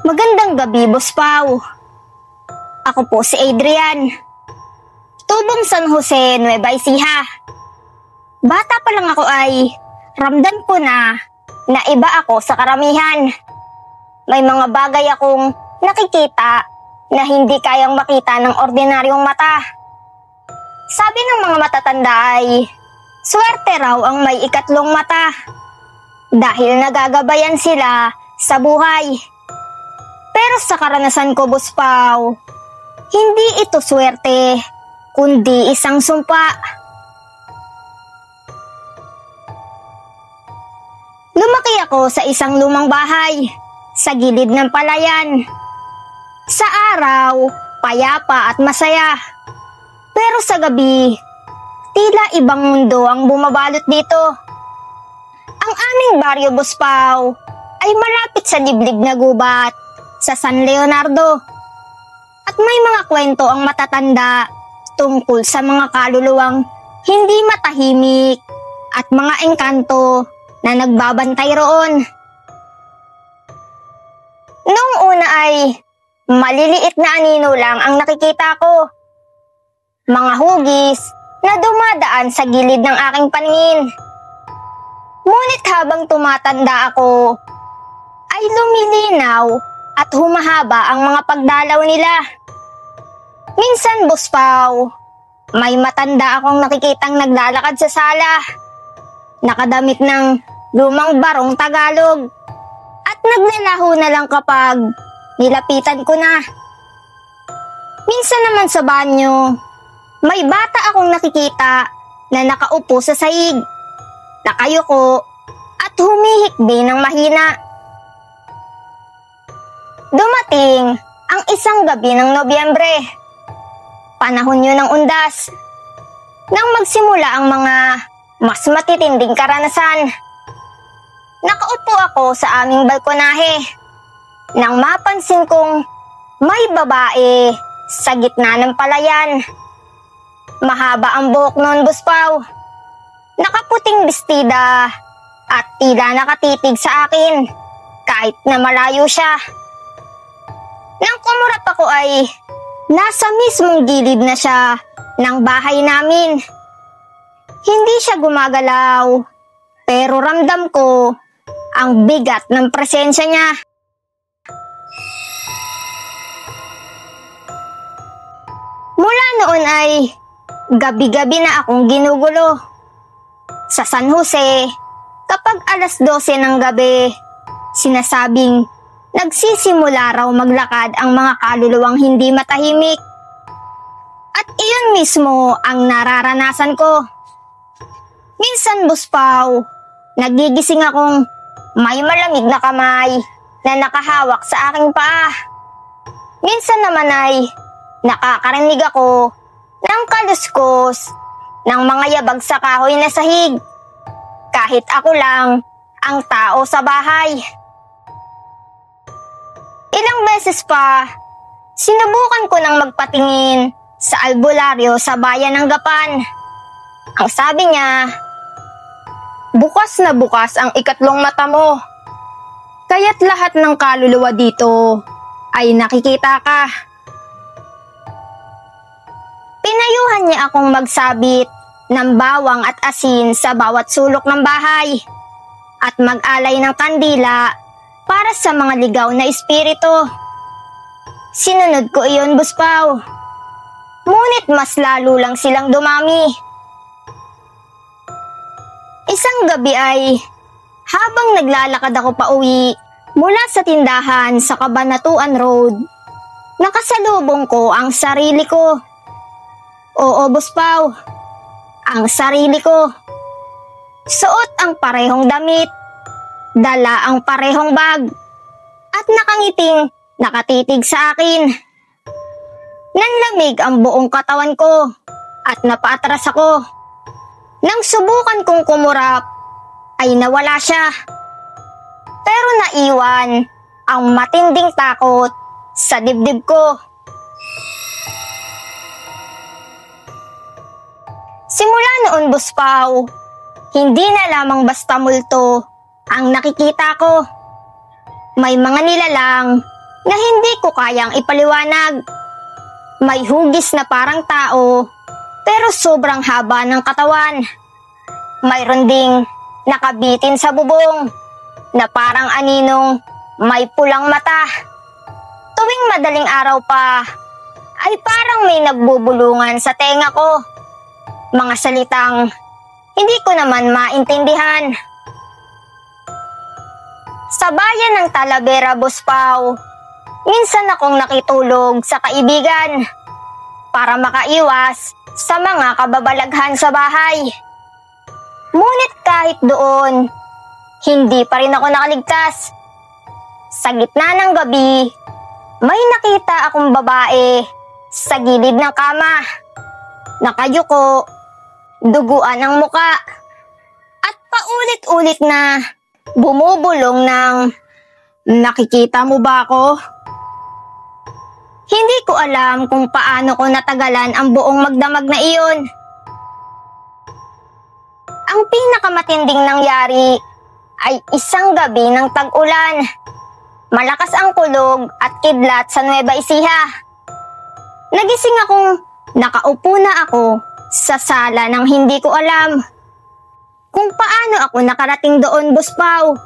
Magandang gabi, Boss Pao. Ako po si Adrian. Tubong San Jose, Nueva Ecija. Bata pa lang ako ay ramdam ko na iba ako sa karamihan. May mga bagay akong nakikita na hindi kayang makita ng ordinaryong mata. Sabi ng mga matatanda ay swerte raw ang may ikatlong mata dahil nagagabayan sila sa buhay. Pero sa karanasan ko, Boss Pao, hindi ito swerte, kundi isang sumpa. Lumaki ako sa isang lumang bahay, sa gilid ng palayan. Sa araw, payapa at masaya. Pero sa gabi, tila ibang mundo ang bumabalot dito. Ang aming baryo, Boss Pao, ay malapit sa liblib na gubat sa San Leonardo. At may mga kwento ang matatanda tungkol sa mga kaluluwang hindi matahimik at mga engkanto na nagbabantay roon. Noong una ay maliliit na anino lang ang nakikita ko. Mga hugis na dumadaan sa gilid ng aking paningin. Ngunit habang tumatanda ako, ay lumilinaw at humahaba ang mga pagdalaw nila. Minsan, Boss Pao, may matanda akong nakikitang naglalakad sa sala, nakadamit ng lumang barong Tagalog, at naglalaho na lang kapag nilapitan ko na. Minsan naman sa banyo, may bata akong nakikita na nakaupo sa sahig, nakayuko at humihikbi ng mahina. Dumating ang isang gabi ng Nobyembre. Panahon yun ng undas. Nang magsimula ang mga mas matitinding karanasan. Nakaupo ako sa aming balkonahe nang mapansin kong may babae sa gitna ng palayan. Mahaba ang buhok noon, Boss Pao. Nakaputing bestida at tila nakatitig sa akin kahit na malayo siya. Nang kumurap ako ay nasa mismong gilid na siya ng bahay namin. Hindi siya gumagalaw, pero ramdam ko ang bigat ng presensya niya. Mula noon ay gabi-gabi na akong ginugulo. Sa San Jose, kapag alas 12 ng gabi, sinasabing nagsisimula raw maglakad ang mga kaluluwang hindi matahimik. At iyon mismo ang nararanasan ko. Minsan, Boss Pao, nagigising akong may malamig na kamay na nakahawak sa aking paa. Minsan naman ay nakakarinig ako ng kaluskos ng mga yabag sa kahoy na sahig. Kahit ako lang ang tao sa bahay. Ilang beses pa, sinubukan ko nang magpatingin sa albularyo sa bayan ng Gapan. Ang sabi niya, bukas na bukas ang ikatlong mata mo. Kaya't lahat ng kaluluwa dito ay nakikita ka. Pinayuhan niya akong magsabit ng bawang at asin sa bawat sulok ng bahay at mag-alay ng kandila para sa mga ligaw na espiritu. Sinunod ko iyon, Boss Pao. Ngunit mas lalo lang silang dumami. Isang gabi ay habang naglalakad ako pauwi mula sa tindahan sa Cabanatuan Road, nakasalubong ko ang sarili ko. Oo, Boss Pao, ang sarili ko. Suot ang parehong damit, dala ang parehong bag, at nakangiting nakatitig sa akin. Nanlamig ang buong katawan ko at napaatras ako. Nang subukan kong kumurap, ay nawala siya. Pero naiwan ang matinding takot sa dibdib ko. Simula noon, Boss Pao, hindi na lamang basta multo ang nakikita ko. May mga nilalang na hindi ko kayang ipaliwanag. May hugis na parang tao pero sobrang haba ng katawan. Mayroon ding nakabitin sa bubong na parang aninong may pulang mata. Tuwing madaling araw pa ay parang may nagbubulungan sa tenga ko. Mga salitang hindi ko naman maintindihan. Sa bayan ng Talavera, Boss Pao, minsan akong nakitulog sa kaibigan para makaiwas sa mga kababalaghan sa bahay. Ngunit kahit doon, hindi pa rin ako nakaligtas. Sa gitna ng gabi, may nakita akong babae sa gilid ng kama. Nakayuko, duguan ang muka, at paulit-ulit na bumubulong ng, "Nakikita mo ba ako?" Hindi ko alam kung paano ko natagalan ang buong magdamag na iyon. Ang pinakamatinding nangyari ay isang gabi ng tag-ulan. Malakas ang kulog at kidlat sa Nueva Ecija. Nagising akong nakaupo na ako sa sala nang hindi ko alam kung paano ako nakarating doon, Boss Pao.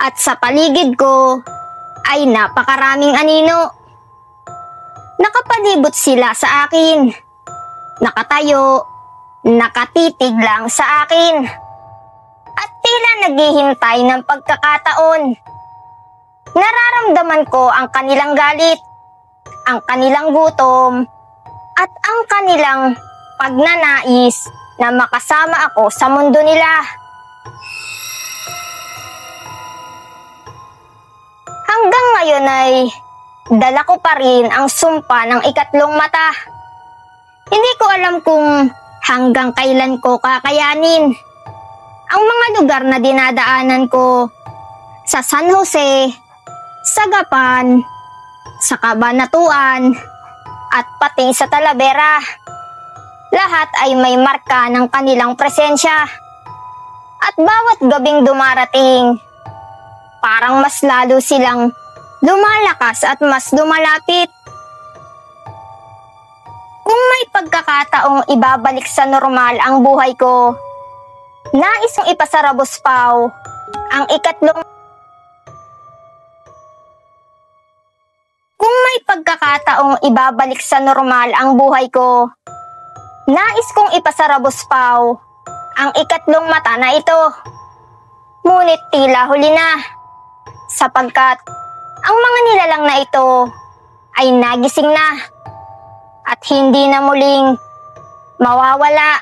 At sa paligid ko ay napakaraming anino. Nakapalibot sila sa akin. Nakatayo, nakatitig lang sa akin. At tila naghihintay ng pagkakataon. Nararamdaman ko ang kanilang galit, ang kanilang gutom, at ang kanilang pagnanais na makasama ako sa mundo nila. Hanggang ngayon ay dala ko pa rin ang sumpa ng ikatlong mata. Hindi ko alam kung hanggang kailan ko kakayanin ang mga lugar na dinadaanan ko sa San Jose, Sagapan, sa Cabanatuan, at pati sa Talavera. Lahat ay may marka ng kanilang presensya. At bawat gabing dumarating, parang mas lalo silang lumalakas at mas lumalapit. Kung may pagkakataong ibabalik sa normal ang buhay ko, nais kong ipasara, Boss Pao, ang ikatlong Kung may pagkakataong ibabalik sa normal ang buhay ko, nais kong ipasara, Boss Pao, ang ikatlong mata na ito. Ngunit tila huli na, sapagkat ang mga nilalang na ito ay nagising na at hindi na muling mawawala.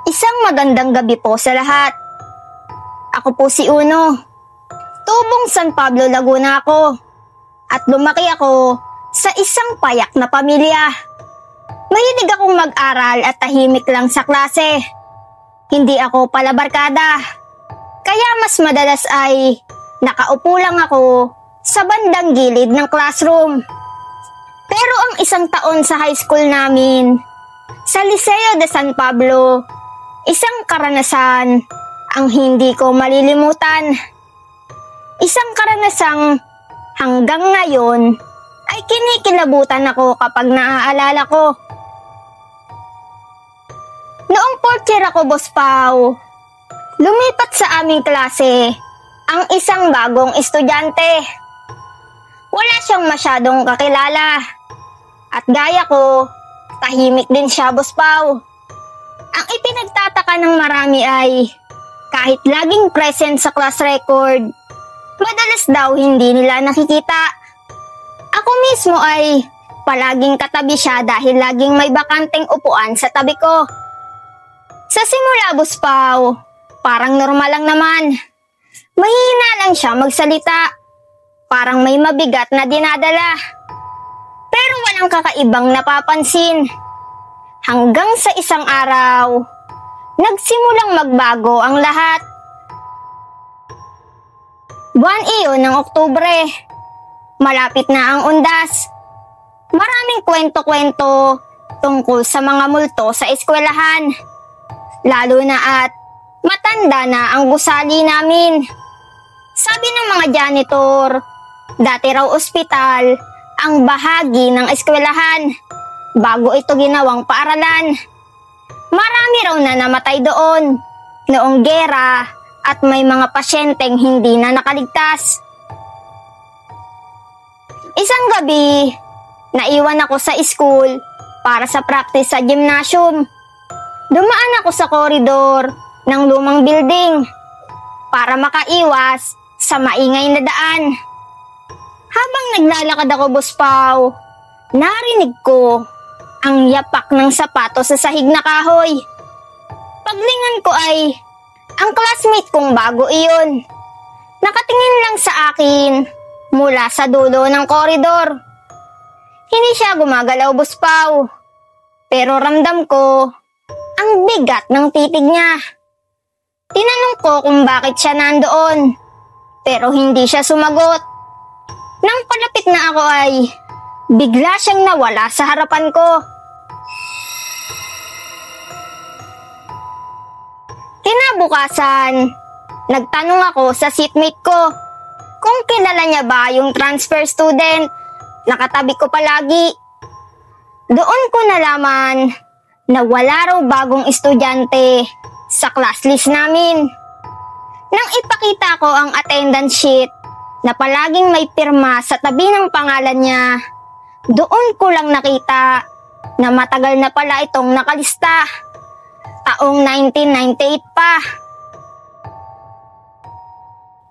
Isang magandang gabi po sa lahat. Ako po si Uno. Tubong San Pablo, Laguna ako. At lumaki ako sa isang payak na pamilya. Mahilig akong mag-aral at tahimik lang sa klase. Hindi ako palabarkada. Kaya mas madalas ay nakaupo lang ako sa bandang gilid ng classroom. Pero ang isang taon sa high school namin, sa Liceo de San Pablo, isang karanasan ang hindi ko malilimutan. Isang karanasang hanggang ngayon ay kinikilabutan ako kapag naaalala ko. Noong fourth year ako, Boss Pao, lumipat sa aming klase ang isang bagong estudyante. Wala siyang masyadong kakilala. At gaya ko, tahimik din siya, Boss Pao. Ang ipinagtataka ng marami ay kahit laging present sa class record, madalas daw hindi nila nakikita. Ako mismo ay palaging katabi siya dahil laging may bakanteng upuan sa tabi ko. Sa simula, Boss Pao, parang normal lang naman. Mahina lang siya magsalita. Parang may mabigat na dinadala. Pero walang kakaibang napapansin. Hanggang sa isang araw, nagsimulang magbago ang lahat. Buwan iyon ng Oktubre. Malapit na ang undas. Maraming kwento-kwento tungkol sa mga multo sa eskwelahan. Lalo na at matanda na ang gusali namin. Sabi ng mga janitor, dati raw ospital ang bahagi ng eskwelahan bago ito ginawang paaralan. Marami raw na namatay doon noong gera at may mga pasyenteng hindi na nakaligtas. Isang gabi, naiwan ako sa school para sa practice sa gymnasium. Dumaan ako sa koridor ng lumang building para makaiwas sa maingay na daan. Habang naglalakad ako, Boss Pao, narinig ko ang yapak ng sapatos sa sahig na kahoy. Paglingan ko ay ang classmate kong bago iyon. Nakatingin lang sa akin mula sa dulo ng koridor. Hindi siya gumagalaw, Boss Pao, pero ramdam ko ang bigat ng titig niya. Tinanong ko kung bakit siya nandoon, pero hindi siya sumagot. Nang palapit na ako ay bigla siyang nawala sa harapan ko. Kinabukasan, nagtanong ako sa seatmate ko kung kilala niya ba yung transfer student na katabi ko palagi. Doon ko nalaman na wala raw bagong estudyante sa class list namin. Nang ipakita ko ang attendance sheet na palaging may pirma sa tabi ng pangalan niya, doon ko lang nakita na matagal na pala itong nakalista. Taong 1998 pa.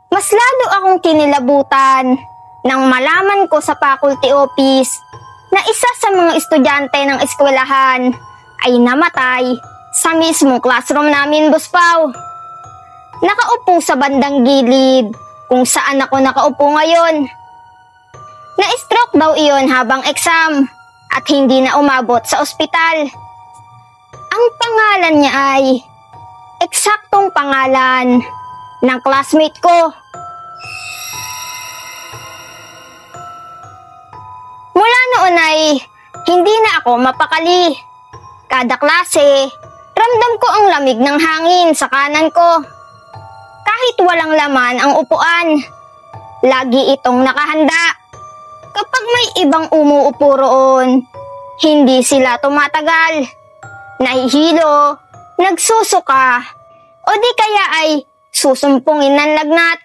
Mas lalo akong kinilabutan nang malaman ko sa faculty office na isa sa mga estudyante ng eskwelahan ay namatay sa mismong classroom namin, Boss Pao. Nakaupo sa bandang gilid kung saan ako nakaupo ngayon. Na-stroke daw iyon habang exam at hindi na umabot sa ospital. Ang pangalan niya ay eksaktong pangalan ng classmate ko. Mula noon ay hindi na ako mapakali. Kada klase, ramdam ko ang lamig ng hangin sa kanan ko. Kahit walang laman ang upuan, lagi itong nakahanda. Kapag may ibang umuupo roon, hindi sila tumatagal. Nahihilo, nagsusuka, o di kaya ay susumpungin ng lagnat.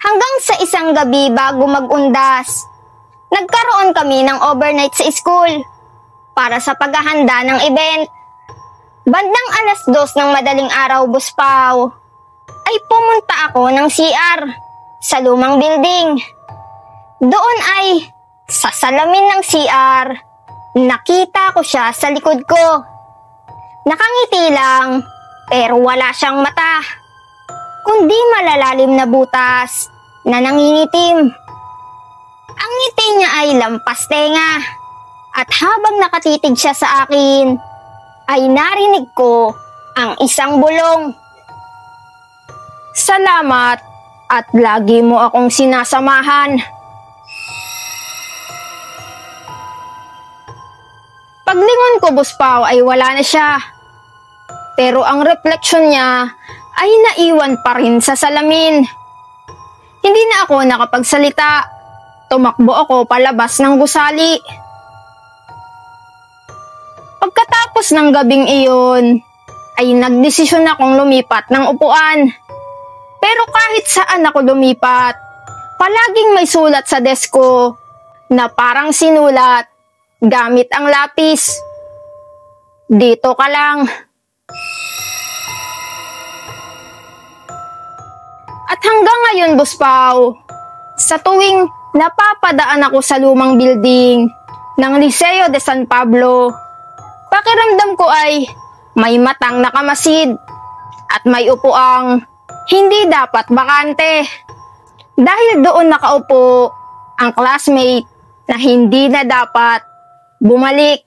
Hanggang sa isang gabi bago mag-undas, nagkaroon kami ng overnight sa school para sa paghahanda ng event. Bandang 2:00 ng madaling araw, Boss Pao, ay pumunta ako ng CR sa lumang building. Doon ay sa salamin ng CR, nakita ko siya sa likod ko. Nakangiti lang, pero wala siyang mata, kundi malalalim na butas na nangingitim. Ang ngiti niya ay lampas tenga, at habang nakatitig siya sa akin, ay narinig ko ang isang bulong. "Salamat at lagi mo akong sinasamahan." Paglingon ko, Boss Pao, ay wala na siya. Pero ang refleksyon niya ay naiwan pa rin sa salamin. Hindi na ako nakapagsalita. Tumakbo ako palabas ng gusali. Pagkatapos ng gabing iyon, ay nagdesisyon akong lumipat ng upuan. Pero kahit saan ako lumipat, palaging may sulat sa desk ko na parang sinulat gamit ang lapis. "Dito ka lang." At hanggang ngayon, Boss Pao, sa tuwing napapadaan ako sa lumang building ng Liceo de San Pablo, pakiramdam ko ay may matang nakamasid at may upuang hindi dapat bakante. Dahil doon nakaupo ang classmate na hindi na dapat bumalik.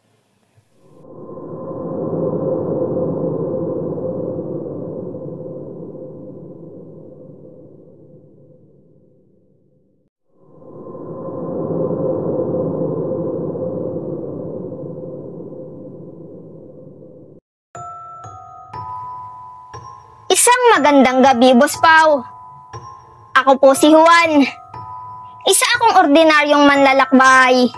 Isang magandang gabi, Boss Pao. Ako po si Juan. Isa akong ordinaryong manlalakbay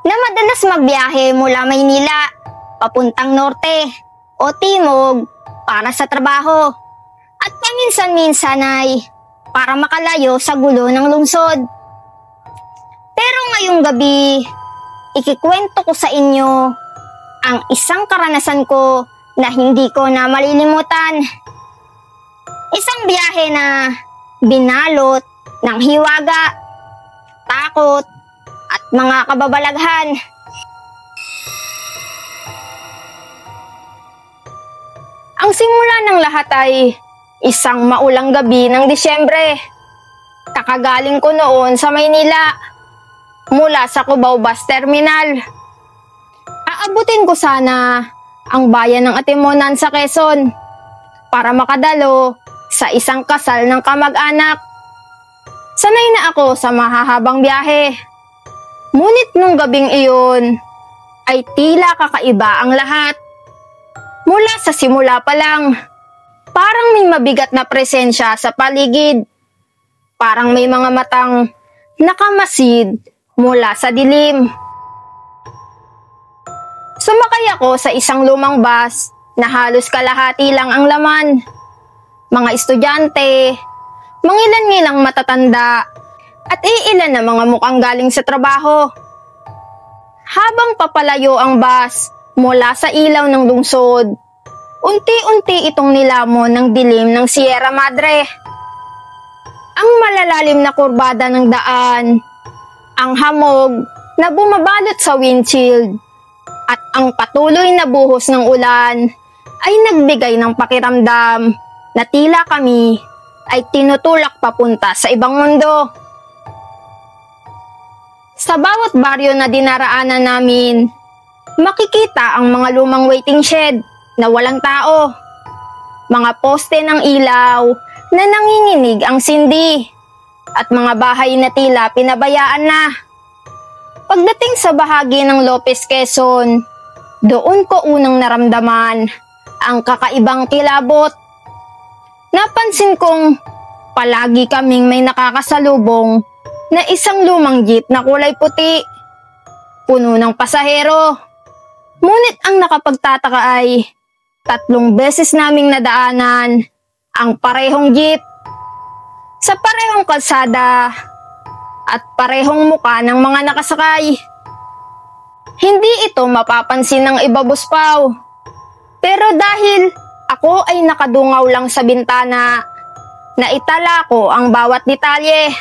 na madalas magbiyahe mula Maynila papuntang norte o timog para sa trabaho at paminsan-minsan ay para makalayo sa gulo ng lungsod. Pero ngayong gabi, ikikwento ko sa inyo ang isang karanasan ko na hindi ko na malilimutan. Isang biyahe na binalot ng hiwaga, takot, at mga kababalaghan. Ang simula ng lahat ay isang maulang gabi ng Disyembre. Kakagaling ko noon sa Maynila mula sa Cubao Bus Terminal. Aabutin ko sana ang bayan ng Atimonan sa Quezon para makadalo sa isang kasal ng kamag-anak. Sanay na ako sa mahahabang biyahe. Ngunit nung gabing iyon ay tila kakaiba ang lahat. Mula sa simula pa lang, parang may mabigat na presensya sa paligid. Parang may mga matang nakamasid mula sa dilim. Sumakay ako sa isang lumang bus na halos kalahati lang ang laman. Mga estudyante, mangilan-ngilang matatanda, at iilan na mga mukhang galing sa trabaho. Habang papalayo ang bus mula sa ilaw ng lungsod, unti-unti itong nilamon ng dilim ng Sierra Madre. Ang malalalim na kurbada ng daan, ang hamog na bumabalot sa windshield, at ang patuloy na buhos ng ulan ay nagbigay ng pakiramdam na tila kami ay tinutulak papunta sa ibang mundo. Sa bawat baryo na dinaraanan namin, makikita ang mga lumang waiting shed na walang tao, mga poste ng ilaw na nanginginig ang sindi, at mga bahay na tila pinabayaan na. Pagdating sa bahagi ng Lopez, Quezon, doon ko unang naramdaman ang kakaibang kilabot. Napansin kong palagi kaming may nakakasalubong na isang lumang jeep na kulay puti, puno ng pasahero. Ngunit ang nakapagtataka ay 3 beses naming nadaanan ang parehong jeep sa parehong kalsada at parehong muka ng mga nakasakay. Hindi ito mapapansin ng iba, Boss Pao. Pero dahil ako ay nakadungaw lang sa bintana, naitala ko ang bawat detalye.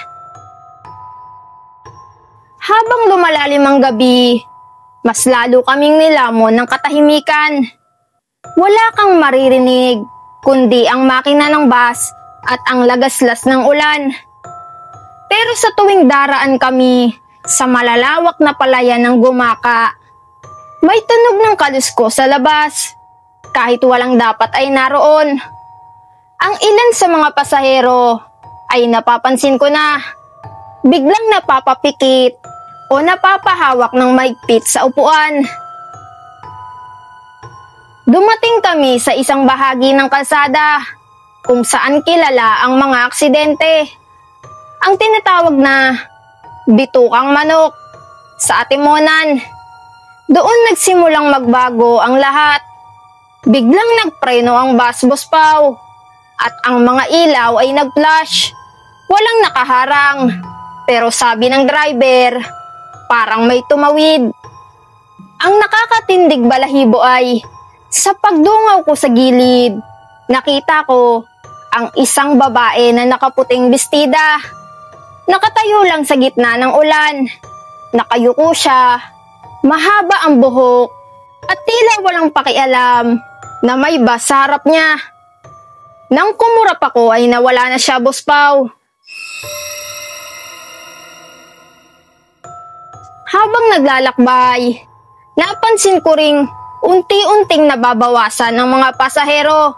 Habang lumalalim ang gabi, mas lalo kaming nilamon ng katahimikan. Wala kang maririnig, kundi ang makina ng bus at ang lagaslas ng ulan. Pero sa tuwing daraan kami sa malalawak na palayan ng Gumaka, may tunog ng kalusko sa labas. Kahit walang dapat ay naroon. Ang ilan sa mga pasahero ay napapansin ko na biglang napapapikit o napapahawak ng maigpit sa upuan. Dumating kami sa isang bahagi ng kalsada kung saan kilala ang mga aksidente. Ang tinatawag na bitukang manok sa Atimonan. Doon nagsimulang magbago ang lahat. Biglang nagpreno ang bus, Boss Pao, at ang mga ilaw ay nag-flash. Walang nakaharang, pero sabi ng driver, parang may tumawid. Ang nakakatindig balahibo ay, sa pagdungaw ko sa gilid, nakita ko ang isang babae na nakaputing bestida. Nakatayo lang sa gitna ng ulan. Nakayuko siya, mahaba ang buhok, at tila walang pakialam na may bus sa harap niya. Nang kumurap ako ay nawala na siya, Boss Pao. Habang naglalakbay, napansin ko ring unti-unting nababawasan ang mga pasahero.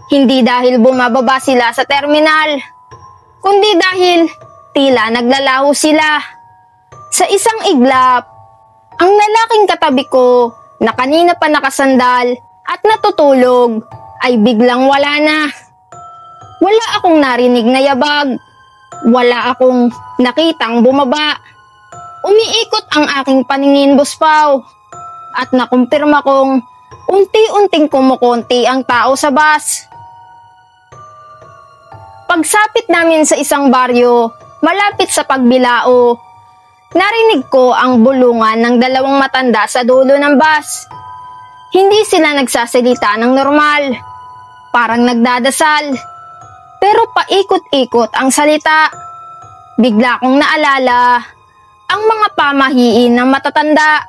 Hindi dahil bumababa sila sa terminal, kundi dahil tila naglalaho sila. Sa isang iglap, ang lalaking katabi ko na kanina pa nakasandal at natutulog ay biglang wala na. Wala akong narinig na yabag. Wala akong nakitang bumaba. Umiikot ang aking paningin, Boss Pao, at nakumpirma kong unti-unting kumukonti ang tao sa bus. Pagsapit namin sa isang baryo, malapit sa Pagbilao, narinig ko ang bulungan ng dalawang matanda sa dulo ng bus. Hindi sila nagsasalita ng normal, parang nagdadasal, pero paikot-ikot ang salita. Bigla kong naalala ang mga pamahiin ng matatanda.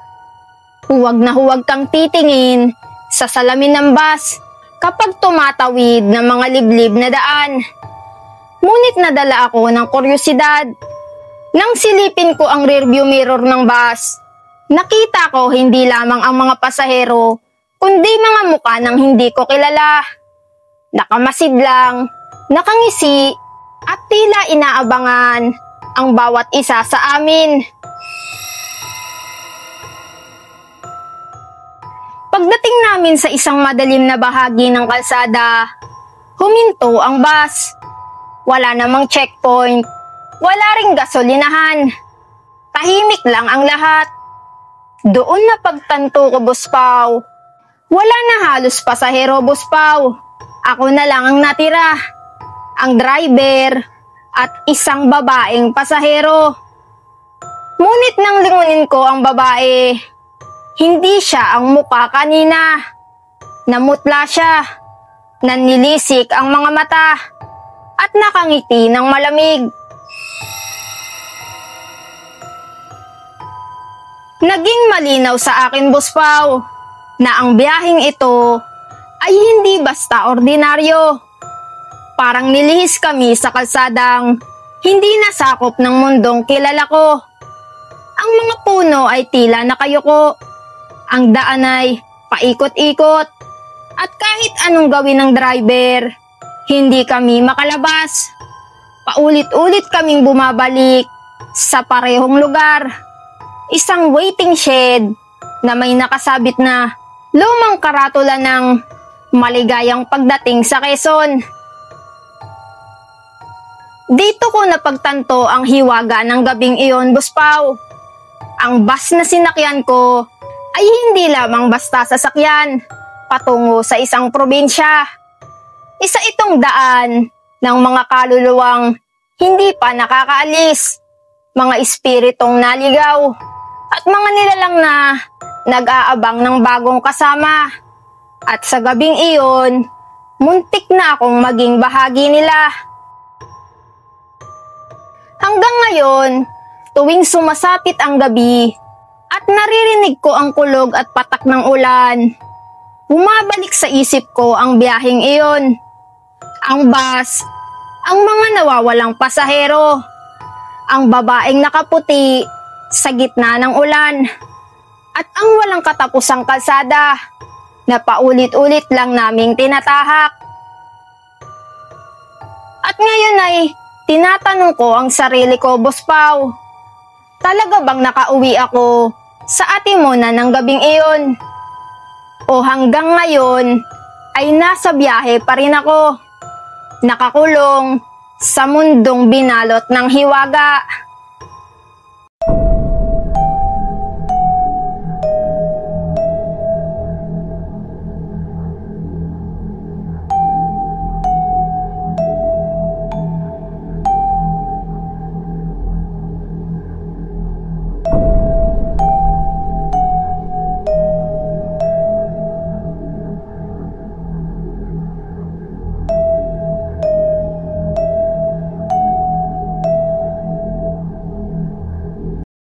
Huwag na huwag kang titingin sa salamin ng bus kapag tumatawid ng mga liblib na daan. Ngunit nadala ako ng kuryosidad. Nang silipin ko ang rearview mirror ng bus, nakita ko hindi lamang ang mga pasahero, kundi mga muka ng hindi ko kilala. Nakamasid lang, nakangisi, at tila inaabangan ang bawat isa sa amin. Pagdating namin sa isang madilim na bahagi ng kalsada, huminto ang bus. Wala namang checkpoint, wala ring gasolinahan. Tahimik lang ang lahat. Doon na pagtanto ko, Boss Pao. Wala na halos pasahero, Boss Pao. Ako na lang ang natira, ang driver at isang babaeng pasahero. Ngunit nang lingunin ko ang babae, hindi siya ang mukha kanina. Namutla siya, nannilisik ang mga mata, at nakangiti ng malamig. Naging malinaw sa akin, Boss Pao, na ang biyaheng ito ay hindi basta ordinaryo. Parang nilihis kami sa kalsadang hindi nasakop ng mundong kilala ko. Ang mga puno ay tila nakayuko. Ang daan ay paikot-ikot. At kahit anong gawin ng driver, hindi kami makalabas. Paulit-ulit kaming bumabalik sa parehong lugar. Isang waiting shed na may nakasabit na lumang karatula ng maligayang pagdating sa Quezon. Dito ko napagtanto ang hiwaga ng gabing iyon, Boss Pao. Ang bus na sinakyan ko ay hindi lamang basta sasakyan patungo sa isang probinsya. Isa itong daan ng mga kaluluwang hindi pa nakakaalis, mga espiritong naligaw, at mga nilalang na nag-aabang ng bagong kasama. At sa gabing iyon, muntik na akong maging bahagi nila. Hanggang ngayon, tuwing sumasapit ang gabi at naririnig ko ang kulog at patak ng ulan, bumabalik sa isip ko ang biyaheng iyon. Ang bus, ang mga nawawalang pasahero, ang babaeng nakaputi sa gitna ng ulan, at ang walang katapusang kalsada na paulit-ulit lang naming tinatahak. At ngayon ay tinatanong ko ang sarili ko, Boss Pao, talaga bang nakauwi ako sa Atimona ng gabing iyon? O hanggang ngayon ay nasa biyahe pa rin ako, nakakulong sa mundong binalot ng hiwaga?